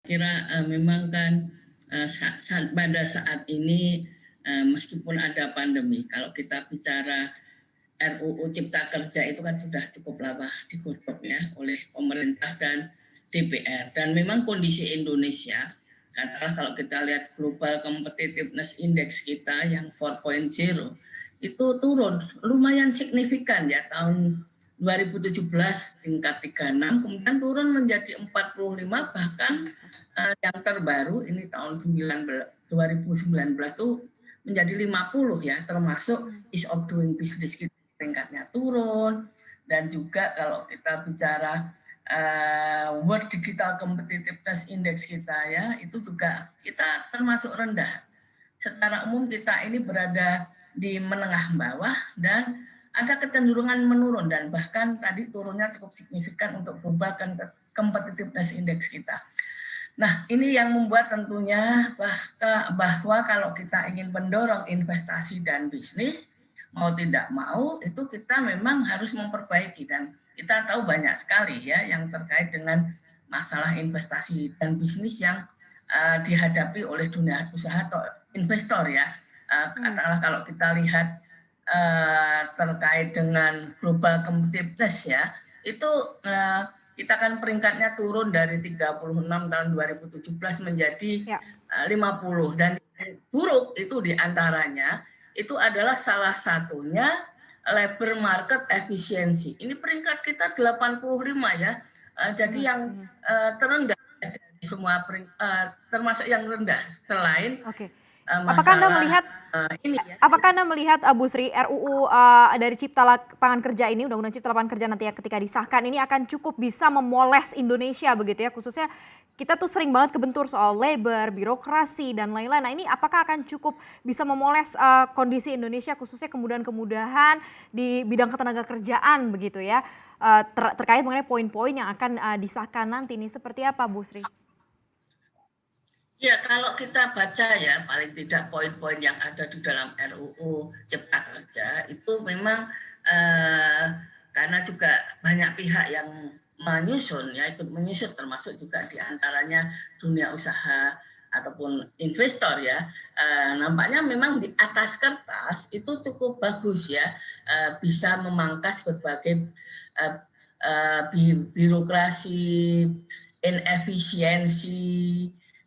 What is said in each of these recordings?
kira memang kan pada saat ini meskipun ada pandemi, kalau kita bicara RUU Cipta Kerja itu kan sudah cukup lama digodok ya oleh pemerintah dan DPR. Dan memang kondisi Indonesia, katakanlah kalau kita lihat Global Competitiveness Index kita yang 4.0 itu turun lumayan signifikan ya, tahun 2017 tingkat 36, kemudian turun menjadi 45, bahkan yang terbaru ini tahun 2019 itu menjadi 50 ya, termasuk ease of doing business kita tingkatnya turun. Dan juga kalau kita bicara World Digital Competitiveness Index kita ya, itu juga kita termasuk rendah. Secara umum kita ini berada di menengah bawah dan ada kecenderungan menurun, dan bahkan tadi turunnya cukup signifikan untuk Global Competitiveness Index kita. Nah, ini yang membuat tentunya bahwa kalau kita ingin mendorong investasi dan bisnis, mau tidak mau itu kita memang harus memperbaiki, dan kita tahu banyak sekali ya yang terkait dengan masalah investasi dan bisnis yang dihadapi oleh dunia usaha atau investor ya. Katakanlah kalau kita lihat terkait dengan global competitiveness ya, itu kita kan peringkatnya turun dari 36 tahun 2017 menjadi 50, dan buruk itu diantaranya itu adalah salah satunya labor market efficiency. Ini peringkat kita 85 ya, jadi yang terendah dari semua termasuk yang rendah selain Apakah Anda melihat apakah Anda melihat Bu Sri, RUU dari Cipta Lapangan Kerja ini, Undang-Undang Cipta Lapangan Kerja nanti ketika disahkan ini akan cukup bisa memoles Indonesia begitu ya, khususnya kita tuh sering banget kebentur soal labor, birokrasi dan lain-lain. Nah, ini apakah akan cukup bisa memoles kondisi Indonesia khususnya kemudahan-kemudahan di bidang ketenaga kerjaan begitu ya, terkait mengenai poin-poin yang akan disahkan nanti ini seperti apa Bu Sri? Ya, kalau kita baca ya, paling tidak poin-poin yang ada di dalam RUU Cipta Kerja itu memang karena juga banyak pihak yang menyusun ya, ikut menyusun, termasuk juga diantaranya dunia usaha ataupun investor ya, nampaknya memang di atas kertas itu cukup bagus ya, bisa memangkas berbagai birokrasi, inefisiensi,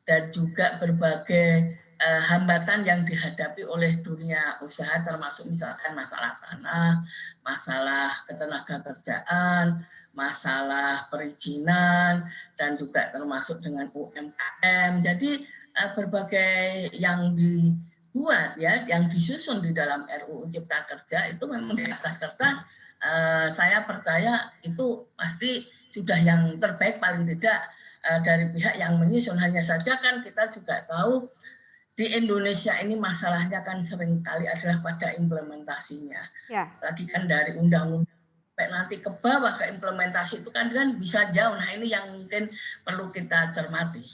dan juga berbagai hambatan yang dihadapi oleh dunia usaha, termasuk misalkan masalah tanah, masalah ketenaga kerjaan, masalah perizinan, dan juga termasuk dengan UMKM. Jadi berbagai yang dibuat ya, yang disusun di dalam RUU Cipta Kerja itu memang di atas kertas, saya percaya itu pasti sudah yang terbaik paling tidak dari pihak yang menyusun. Hanya saja kan kita juga tahu di Indonesia ini masalahnya kan seringkali adalah pada implementasinya. Lagi kan dari undang-undang sampai nanti ke bawah ke implementasi itu kan bisa jauh. Nah, ini yang mungkin perlu kita cermati.